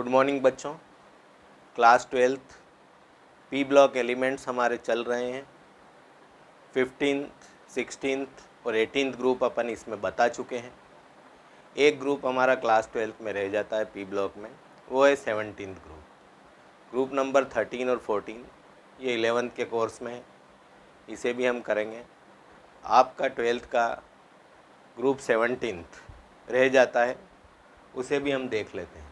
Good morning बच्चों। Class 12th P block elements हमारे चल रहे हैं। 15th 16th और 18th ग्रुप अपन इसमें बता चुके हैं। एक ग्रुप हमारा क्लास 12th में रह जाता है पी ब्लॉक में, वो है 17th ग्रुप। ग्रुप नंबर 13 और 14 ये 11th के कोर्स में है, इसे भी हम करेंगे। आपका 12th का ग्रुप 17th रह जाता है, उसे भी हम देख लेते हैं।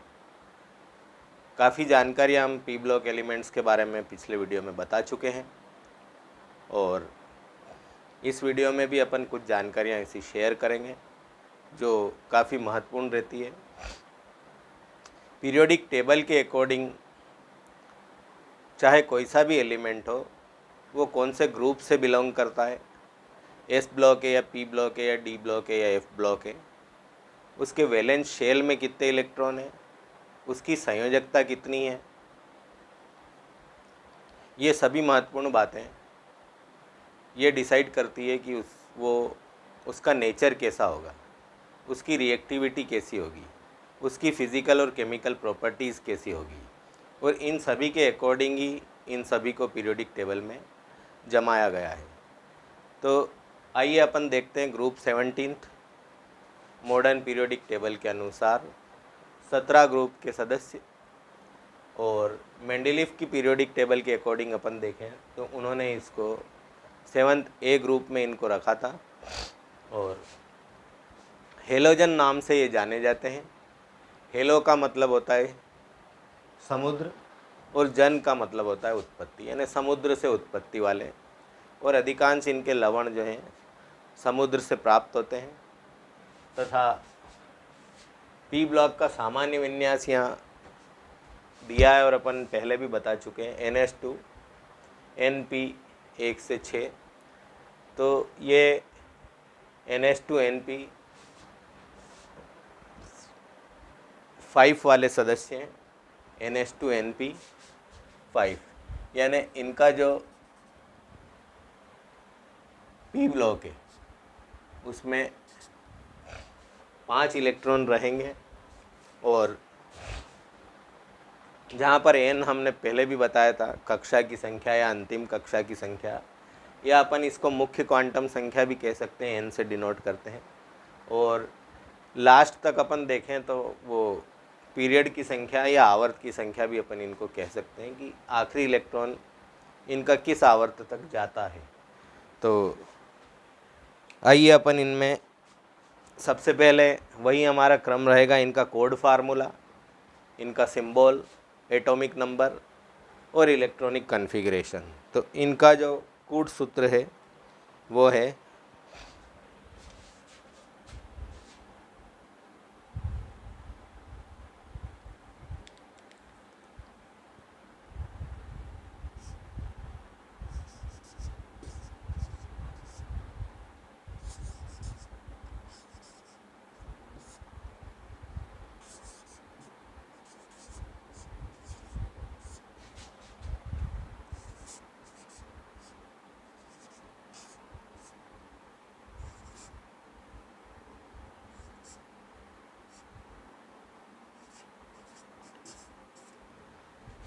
काफ़ी जानकारी हम पी ब्लॉक एलिमेंट्स के बारे में पिछले वीडियो में बता चुके हैं और इस वीडियो में भी अपन कुछ जानकारियाँ ऐसी शेयर करेंगे जो काफ़ी महत्वपूर्ण रहती है। पीरियोडिक टेबल के अकॉर्डिंग चाहे कोई सा भी एलिमेंट हो, वो कौन से ग्रुप से बिलोंग करता है, एस ब्लॉक है या पी ब्लॉक है या डी ब्लॉक है या एफ ब्लॉक है, उसके वैलेंस शेल में कितने इलेक्ट्रॉन हैं, उसकी संयोजकता कितनी है, ये सभी महत्वपूर्ण बातें ये डिसाइड करती है कि उसका नेचर कैसा होगा, उसकी रिएक्टिविटी कैसी होगी, उसकी फ़िज़िकल और केमिकल प्रॉपर्टीज़ कैसी होगी, और इन सभी के अकॉर्डिंग ही इन सभी को पीरियोडिक टेबल में जमाया गया है। तो आइए अपन देखते हैं group 17th modern periodic table के अनुसार 17 ग्रुप के सदस्य, और मेंडेलीव की पीरियोडिक टेबल के अकॉर्डिंग अपन देखें तो उन्होंने इसको 7th ए ग्रुप में इनको रखा था और हेलोजन नाम से ये जाने जाते हैं। हेलो का मतलब होता है समुद्र और जन का मतलब होता है उत्पत्ति, यानी समुद्र से उत्पत्ति वाले, और अधिकांश इनके लवण जो हैं समुद्र से प्राप्त होते हैं। तथा पी ब्लॉक का सामान्य विन्यास यहाँ दिया है और अपन पहले भी बता चुके हैं, NH2 NP 1 से 6। तो ये NH2 NP 5 वाले सदस्य हैं, NH2 NP 5, यानी इनका जो पी ब्लॉक है उसमें 5 इलेक्ट्रॉन रहेंगे, और जहाँ पर n हमने पहले भी बताया था कक्षा की संख्या या अंतिम कक्षा की संख्या, या अपन इसको मुख्य क्वांटम संख्या भी कह सकते हैं, n से डिनोट करते हैं। और लास्ट तक अपन देखें तो वो पीरियड की संख्या या आवर्त की संख्या भी अपन इनको कह सकते हैं कि आखिरी इलेक्ट्रॉन इनका किस आवर्त तक जाता है। तो आइए अपन इनमें सबसे पहले वही हमारा क्रम रहेगा, इनका कोड फार्मूला, इनका सिंबल, एटॉमिक नंबर और इलेक्ट्रॉनिक कॉन्फ़िगरेशन। तो इनका जो कूट सूत्र है वो है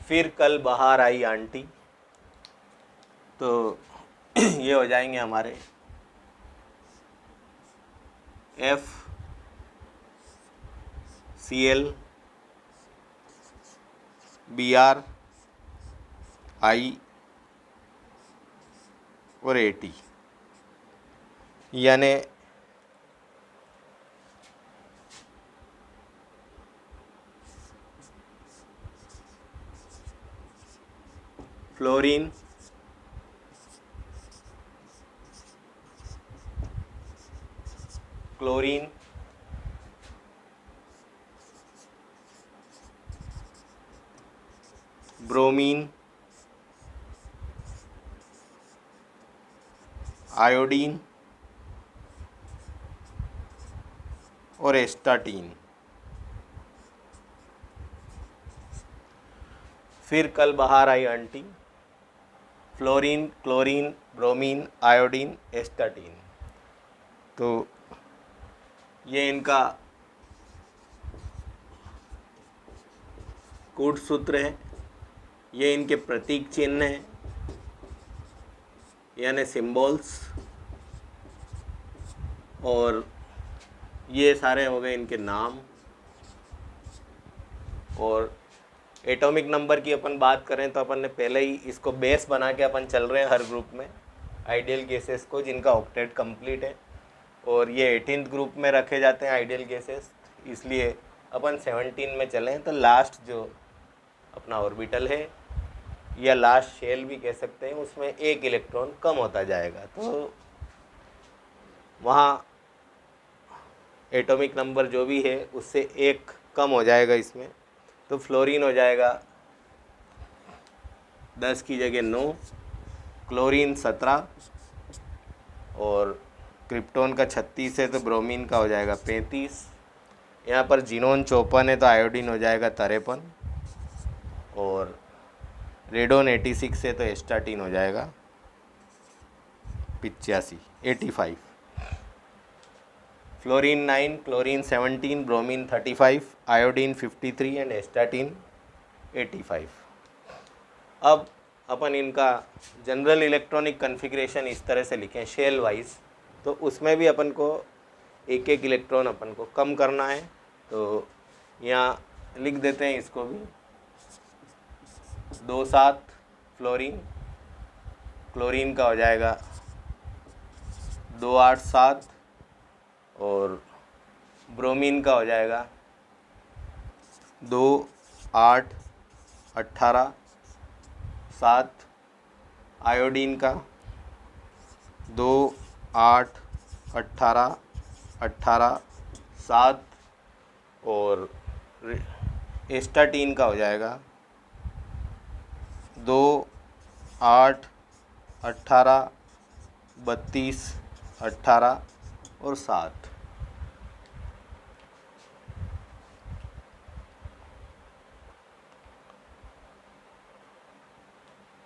फिर कल बाहर आई आंटी। तो ये हो जाएंगे हमारे FCl Br I और AT, यानी फ्लोरीन, क्लोरीन, ब्रोमीन, आयोडीन और एस्टाटीन। फिर कल बाहर आई आंटी, fluorine, chlorine, bromine, iodine, astatine. तो ये इनका कूट सूत्र है, ये इनके प्रतीक चिन्ह हैं यानी सिंबल्स, और ये सारे हो गए इनके नाम। और एटॉमिक नंबर की अपन बात करें तो अपन ने पहले ही इसको बेस बना के अपन चल रहे हैं हर ग्रुप में आइडियल गैसेस को जिनका ऑक्टेट कंप्लीट है, और ये 18th ग्रुप में रखे जाते हैं आइडियल गैसेस, इसलिए अपन 17 में चलें तो लास्ट जो अपना ऑर्बिटल है या लास्ट शेल भी कह सकते हैं, उसमें एक इलेक्ट्रॉन कम होता जाएगा, तो वहाँ एटॉमिक नंबर जो भी है उससे एक कम हो जाएगा इसमें, तो फ्लोरीन हो जाएगा 10 की जगह 9, क्लोरीन 17, और क्रिप्टोन का 36 है तो ब्रोमीन का हो जाएगा 35। यहाँ पर जीनोन 54 है तो आयोडीन हो जाएगा 53, और रेडोन 86 है तो एस्टाटीन हो जाएगा 85। Fluorine 9, chlorine 17, bromine 35, iodine 53 and astatine 85। अब अपन इनका जनरल इलेक्ट्रॉनिक कन्फिग्रेशन इस तरह से लिखें शेल वाइज, तो उसमें भी अपन को एक एक इलेक्ट्रॉन अपन को कम करना है, तो यहाँ लिख देते हैं इसको भी 2,7 फ्लोरीन, क्लोरीन का हो जाएगा 2,8,7, और ब्रोमीन का हो जाएगा 2,8,18, 7, आयोडीन का 2,8,18, 18, 7, और एस्टाटीन का हो जाएगा 2,8,18, 32, 18 और 7।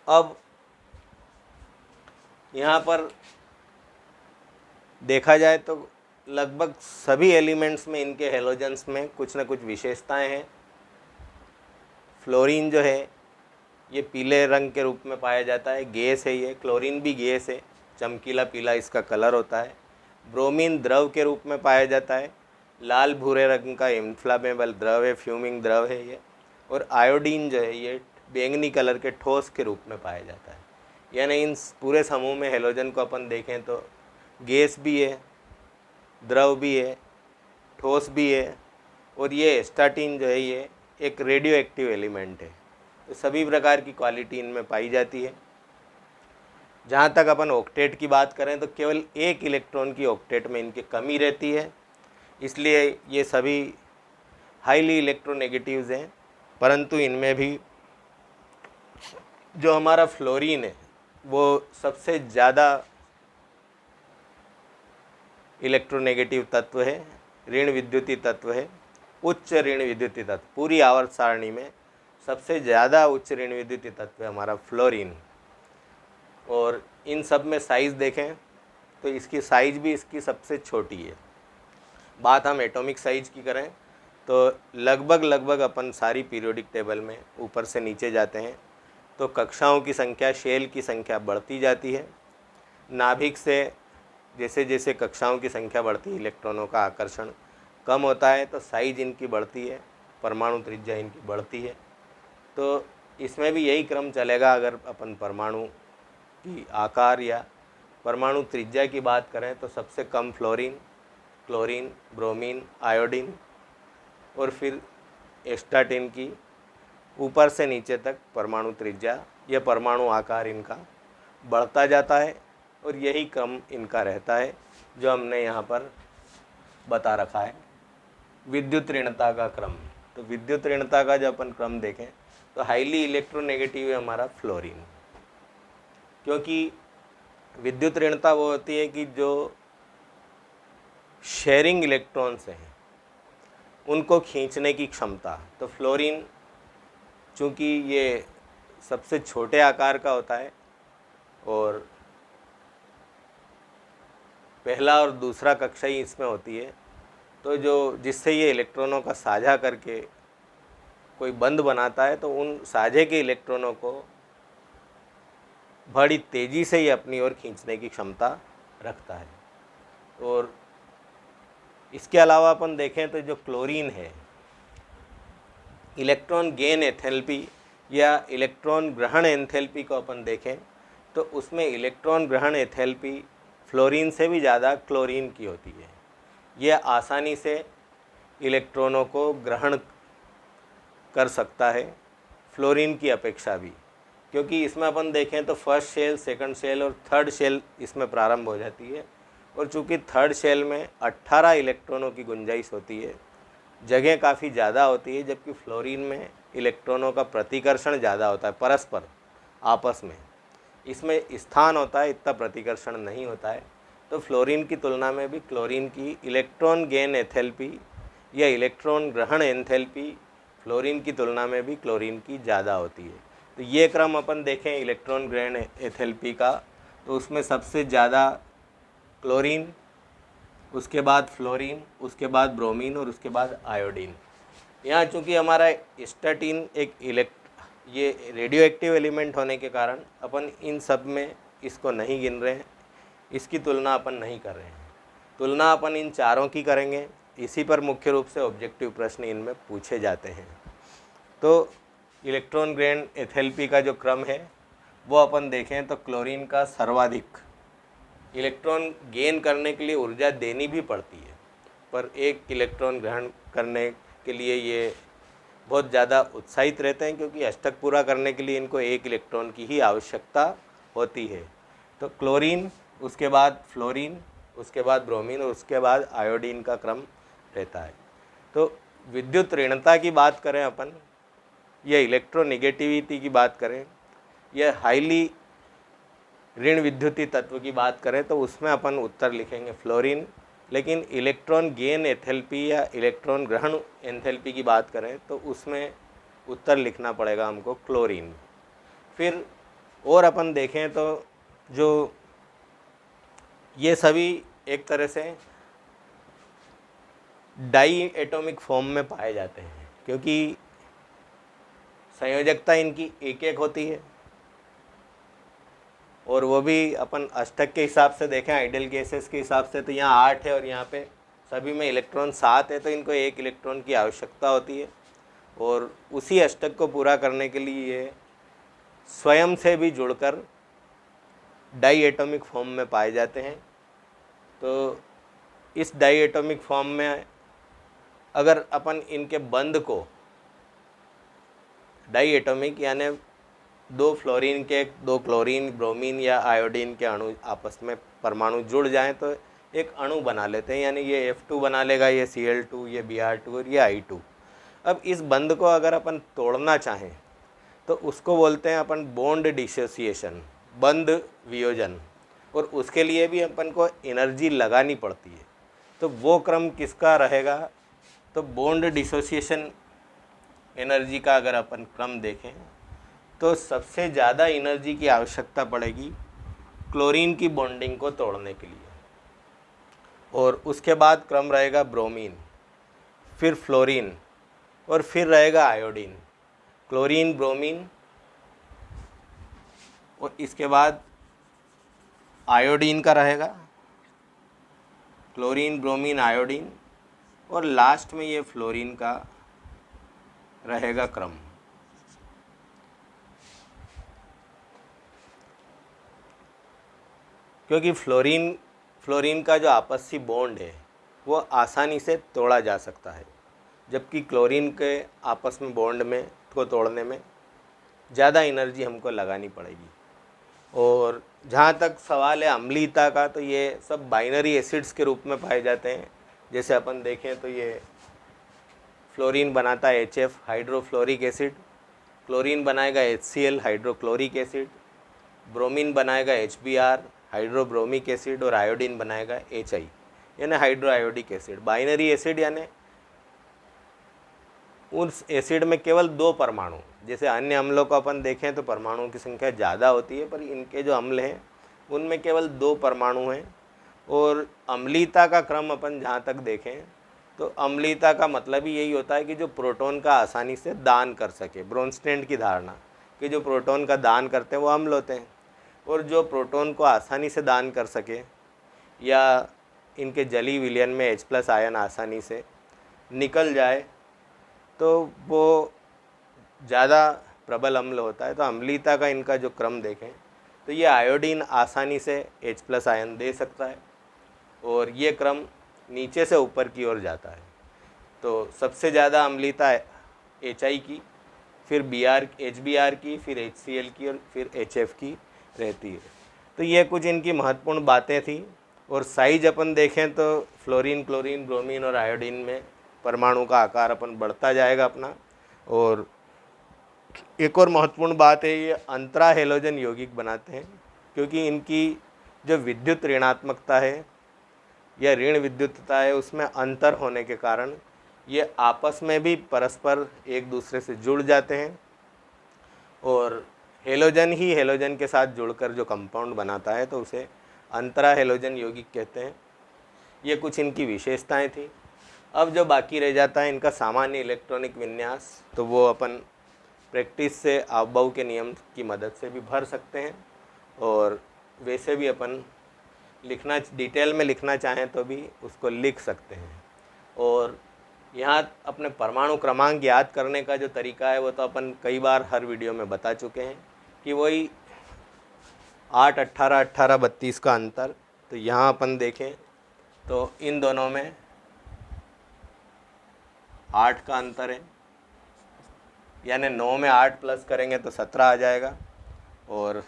अब यहाँ पर देखा जाए तो लगभग सभी एलिमेंट्स में इनके हेलोजेंस में कुछ न कुछ विशेषताएं हैं। फ्लोरीन जो है ये पीले रंग के रूप में पाया जाता है, गैस है ये, क्लोरीन भी गैस है, चमकीला पीला इसका कलर होता है। ब्रोमीन द्रव के रूप में पाया जाता है, लाल भूरे रंग का इन्फ्लामेबल द्रव है, फ्यूमिंग द्रव है ये। और आयोडीन जो है ये बैंगनी कलर के ठोस के रूप में पाया जाता है। यानी इन पूरे समूह में हेलोजन को अपन देखें तो गैस भी है, द्रव भी है, ठोस भी है, और ये एस्टाटीन जो है ये एक रेडियो एक्टिव एलिमेंट है। तो सभी प्रकार की क्वालिटी इनमें पाई जाती है। जहाँ तक अपन ऑक्टेट की बात करें तो केवल एक इलेक्ट्रॉन की ऑक्टेट में इनकी कमी रहती है, इसलिए ये सभी हाईली इलेक्ट्रोनेगेटिव्स हैं। परंतु इनमें भी जो हमारा फ्लोरीन है वो सबसे ज़्यादा इलेक्ट्रोनेगेटिव तत्व है, ऋण विद्युतीय तत्व है, उच्च ऋण विद्युतीय तत्व। पूरी आवर्त सारणी में सबसे ज़्यादा उच्च ऋण विद्युतीय तत्व है हमारा फ्लोरीन। और इन सब में साइज़ देखें तो इसकी साइज़ भी इसकी सबसे छोटी है। बात हम एटॉमिक साइज़ की करें तो लगभग अपन सारी पीरियोडिक टेबल में ऊपर से नीचे जाते हैं तो कक्षाओं की संख्या, शेल की संख्या बढ़ती जाती है। नाभिक से जैसे जैसे कक्षाओं की संख्या बढ़ती है, इलेक्ट्रॉनों का आकर्षण कम होता है, तो साइज इनकी बढ़ती है, परमाणु त्रिज्या इनकी बढ़ती है। तो इसमें भी यही क्रम चलेगा। अगर अपन परमाणु की आकार या परमाणु त्रिज्या की बात करें तो सबसे कम फ्लोरीन, क्लोरीन, ब्रोमीन, आयोडीन, और फिर एस्टाटीन की ऊपर से नीचे तक परमाणु त्रिज्या या परमाणु आकार इनका बढ़ता जाता है। और यही क्रम इनका रहता है जो हमने यहाँ पर बता रखा है, विद्युत ऋणता का क्रम। तो विद्युत ऋणता का जब अपन क्रम देखें तो हाईली इलेक्ट्रोनेगेटिव है हमारा फ्लोरीन, क्योंकि विद्युत ऋणता वो होती है कि जो शेयरिंग इलेक्ट्रॉन्स हैं उनको खींचने की क्षमता। तो फ्लोरीन चूँकि ये सबसे छोटे आकार का होता है और पहला और दूसरा कक्षा ही इसमें होती है, तो जो जिससे ये इलेक्ट्रॉनों का साझा करके कोई बंध बनाता है तो उन साझे के इलेक्ट्रॉनों को बड़ी तेज़ी से ही अपनी ओर खींचने की क्षमता रखता है। और इसके अलावा अपन देखें तो जो क्लोरीन है, इलेक्ट्रॉन गेन एंथैल्पी या इलेक्ट्रॉन ग्रहण एंथैल्पी को अपन देखें तो उसमें इलेक्ट्रॉन ग्रहण एंथैल्पी फ्लोरीन से भी ज़्यादा क्लोरीन की होती है। यह आसानी से इलेक्ट्रॉनों को ग्रहण कर सकता है फ्लोरीन की अपेक्षा भी, क्योंकि इसमें अपन देखें तो फर्स्ट शेल, सेकंड शेल और थर्ड शेल इसमें प्रारंभ हो जाती है। और चूँकि थर्ड शेल में 18 इलेक्ट्रॉनों की गुंजाइश होती है, जगह काफ़ी ज़्यादा होती है, जबकि फ्लोरीन में इलेक्ट्रॉनों का प्रतिकर्षण ज़्यादा होता है परस्पर आपस में। इसमें स्थान होता है, इतना प्रतिकर्षण नहीं होता है। तो फ्लोरीन की तुलना में भी क्लोरीन की इलेक्ट्रॉन गेन एंथैल्पी या इलेक्ट्रॉन ग्रहण एंथैल्पी फ्लोरीन की तुलना में भी क्लोरीन की ज़्यादा होती है। तो ये क्रम अपन देखें इलेक्ट्रॉन ग्रहण एंथैल्पी का, तो उसमें सबसे ज़्यादा क्लोरीन, उसके बाद फ्लोरीन, उसके बाद ब्रोमीन और उसके बाद आयोडीन। यहाँ चूँकि हमारा स्टैटिन एक ये रेडियो एक्टिव एलिमेंट होने के कारण अपन इन सब में इसको नहीं गिन रहे हैं, इसकी तुलना अपन नहीं कर रहे हैं। तुलना अपन इन चारों की करेंगे, इसी पर मुख्य रूप से ऑब्जेक्टिव प्रश्न इनमें पूछे जाते हैं। तो इलेक्ट्रॉन ग्रहण एंथैल्पी का जो क्रम है वो अपन देखें तो क्लोरीन का सर्वाधिक। इलेक्ट्रॉन गेन करने के लिए ऊर्जा देनी भी पड़ती है, पर एक इलेक्ट्रॉन ग्रहण करने के लिए ये बहुत ज़्यादा उत्साहित रहते हैं, क्योंकि अष्टक पूरा करने के लिए इनको एक इलेक्ट्रॉन की ही आवश्यकता होती है। तो क्लोरीन, उसके बाद फ्लोरीन, उसके बाद ब्रोमीन और उसके बाद आयोडीन का क्रम रहता है। तो विद्युत ऋणता की बात करें अपन या इलेक्ट्रोनेगेटिविटी की बात करें या हाईली ऋण विद्युतीय तत्व की बात करें तो उसमें अपन उत्तर लिखेंगे फ्लोरीन। लेकिन इलेक्ट्रॉन गेन एंथैल्पी या इलेक्ट्रॉन ग्रहण एंथैल्पी की बात करें तो उसमें उत्तर लिखना पड़ेगा हमको क्लोरीन। फिर और अपन देखें तो जो ये सभी एक तरह से डाई एटॉमिक फॉर्म में पाए जाते हैं, क्योंकि संयोजकता इनकी एक एक होती है, और वो भी अपन अष्टक के हिसाब से देखें, आइडियल गैसेस के हिसाब से तो यहाँ 8 है और यहाँ पे सभी में इलेक्ट्रॉन 7 है, तो इनको एक इलेक्ट्रॉन की आवश्यकता होती है। और उसी अष्टक को पूरा करने के लिए ये स्वयं से भी जुड़कर डाई एटॉमिक फॉर्म में पाए जाते हैं। तो इस डाई एटॉमिक फॉर्म में अगर अपन इनके बंध को डाई एटॉमिक यानी दो फ्लोरीन के, दो क्लोरीन, ब्रोमीन या आयोडीन के अणु आपस में परमाणु जुड़ जाएं तो एक अणु बना लेते हैं, यानी ये F2 बना लेगा, ये Cl2, ये Br2 और ये I2। अब इस बंध को अगर अपन तोड़ना चाहें तो उसको बोलते हैं अपन बॉन्ड डिसोसिएशन, बंध वियोजन, और उसके लिए भी अपन को एनर्जी लगानी पड़ती है। तो वो क्रम किसका रहेगा? तो बॉन्ड डिसोसिएशन एनर्जी का अगर अपन क्रम देखें तो सबसे ज़्यादा एनर्जी की आवश्यकता पड़ेगी क्लोरीन की बॉन्डिंग को तोड़ने के लिए, और उसके बाद क्रम रहेगा ब्रोमीन, फिर फ्लोरीन और फिर रहेगा आयोडीन। क्लोरीन, ब्रोमीन और इसके बाद आयोडीन का रहेगा, क्लोरीन, ब्रोमीन, आयोडीन, और लास्ट में ये फ्लोरीन का रहेगा क्रम। क्योंकि फ्लोरीन का जो आपसी बॉन्ड है वो आसानी से तोड़ा जा सकता है, जबकि क्लोरीन के आपस में बॉन्ड में को तोड़ने में ज़्यादा एनर्जी हमको लगानी पड़ेगी। और जहाँ तक सवाल है अम्लीयता का, तो ये सब बाइनरी एसिड्स के रूप में पाए जाते हैं। जैसे अपन देखें तो ये फ्लोरीन बनाता है HF, हाइड्रोफ्लोरिक एसिड, क्लोरीन बनाएगा HCl, हाइड्रोक्लोरिक एसिड, ब्रोमीन बनाएगा HBr, हाइड्रोब्रोमिक एसिड, और आयोडीन बनाएगा HI यानी hydro iodic acid. Binary acid यानी उस एसिड में केवल 2 परमाणु, जैसे अन्य अम्लों को अपन देखें तो परमाणुओं की संख्या ज़्यादा होती है, पर इनके जो अम्ल हैं उनमें केवल 2 परमाणु हैं। और अम्लीयता का क्रम अपन जहाँ तक देखें तो अम्लीयता का मतलब ही यही होता है कि जो प्रोटॉन का आसानी से दान कर सके। ब्रोनस्टेड की धारणा कि जो प्रोटॉन का दान करते हैं वो अम्ल होते हैं, और जो प्रोटॉन को आसानी से दान कर सके या इनके जली विलयन में H+ आयन आसानी से निकल जाए तो वो ज़्यादा प्रबल अम्ल होता है। तो अम्लीयता का इनका जो क्रम देखें तो ये आयोडीन आसानी से H+ आयन दे सकता है, और ये क्रम नीचे से ऊपर की ओर जाता है। तो सबसे ज़्यादा अम्लीयता HI की, फिर HBr की, फिर HCl की, और फिर HF की रहती है। तो ये कुछ इनकी महत्वपूर्ण बातें थी। और साइज अपन देखें तो फ्लोरीन, क्लोरीन, ब्रोमीन और आयोडीन में परमाणु का आकार अपन बढ़ता जाएगा अपना। और एक और महत्वपूर्ण बात है, ये अंतरा हेलोजन यौगिक बनाते हैं, क्योंकि इनकी जो विद्युत ऋणात्मकता है या ऋण विद्युतता है उसमें अंतर होने के कारण ये आपस में भी परस्पर एक दूसरे से जुड़ जाते हैं, और हेलोजन ही हेलोजन के साथ जुड़कर जो कंपाउंड बनाता है तो उसे अंतरा हेलोजन यौगिक कहते हैं। ये कुछ इनकी विशेषताएं थी। अब जो बाकी रह जाता है इनका सामान्य इलेक्ट्रॉनिक विन्यास, तो वो अपन प्रैक्टिस से आवबाऊ के नियम की मदद से भी भर सकते हैं, और वैसे भी अपन लिखना डिटेल में लिखना चाहें तो भी उसको लिख सकते हैं। और यहाँ अपने परमाणु क्रमांक याद करने का जो तरीका है वो तो अपन कई बार हर वीडियो में बता चुके हैं कि वही 8, 18, 18, 32 का अंतर। तो यहाँ अपन देखें तो इन दोनों में 8 का अंतर है, यानी 9 में 8 प्लस करेंगे तो 17 आ जाएगा, और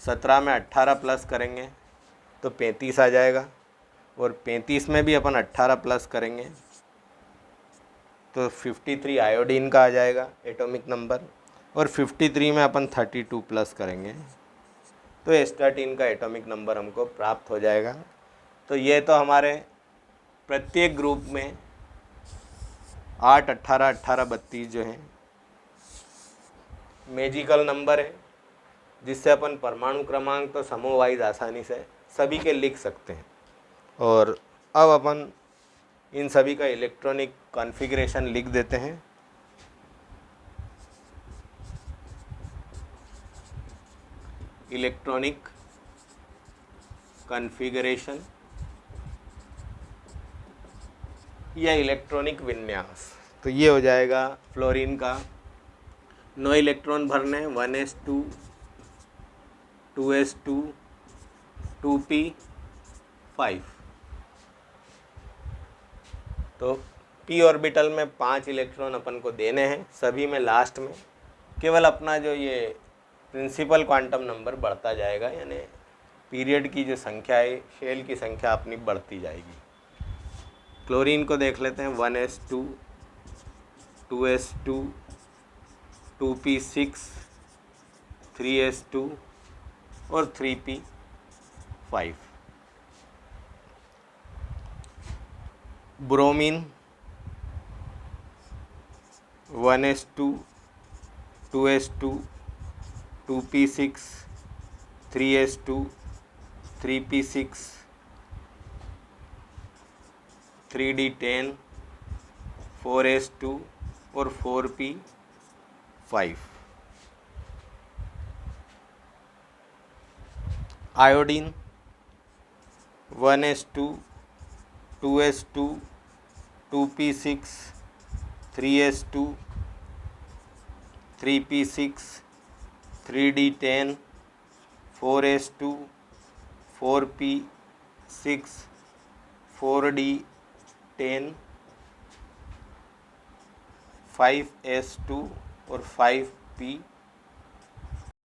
17 में 18 प्लस करेंगे तो 35 आ जाएगा, और 35 में भी अपन 18 प्लस करेंगे तो 53 आयोडीन का आ जाएगा एटॉमिक नंबर, और 53 में अपन 32 प्लस करेंगे तो एस्टाटीन का एटॉमिक नंबर हमको प्राप्त हो जाएगा। तो ये तो हमारे प्रत्येक ग्रुप में 8, 18, 18, 32 जो हैं मैजिकल नंबर है, जिससे अपन परमाणु क्रमांक तो समूह वाइज आसानी से सभी के लिख सकते हैं। और अब अपन इन सभी का इलेक्ट्रॉनिक कॉन्फ़िगरेशन लिख देते हैं। इलेक्ट्रॉनिक कॉन्फ़िगरेशन या इलेक्ट्रॉनिक विन्यास, तो ये हो जाएगा फ्लोरीन का 9 इलेक्ट्रॉन भरने, 1s2, 2s2, 2p5। तो p ऑर्बिटल में 5 इलेक्ट्रॉन अपन को देने हैं, सभी में लास्ट में केवल अपना जो ये प्रिंसिपल क्वांटम नंबर बढ़ता जाएगा, यानी पीरियड की जो संख्या है, शेल की संख्या अपनी बढ़ती जाएगी। क्लोरीन को देख लेते हैं, 1s2, 2s2, 2p6, 3s2 और 3p5। Bromine 1s2, 2s2, 2p6, 3s2, 3p6, 3d10, 4s2 और 4p5। Iodine 1s2, 2s2, 2p6, 3s2, 3p6, 3d10, 4s2, 4p6, 4d10, 5s2 और 5p5।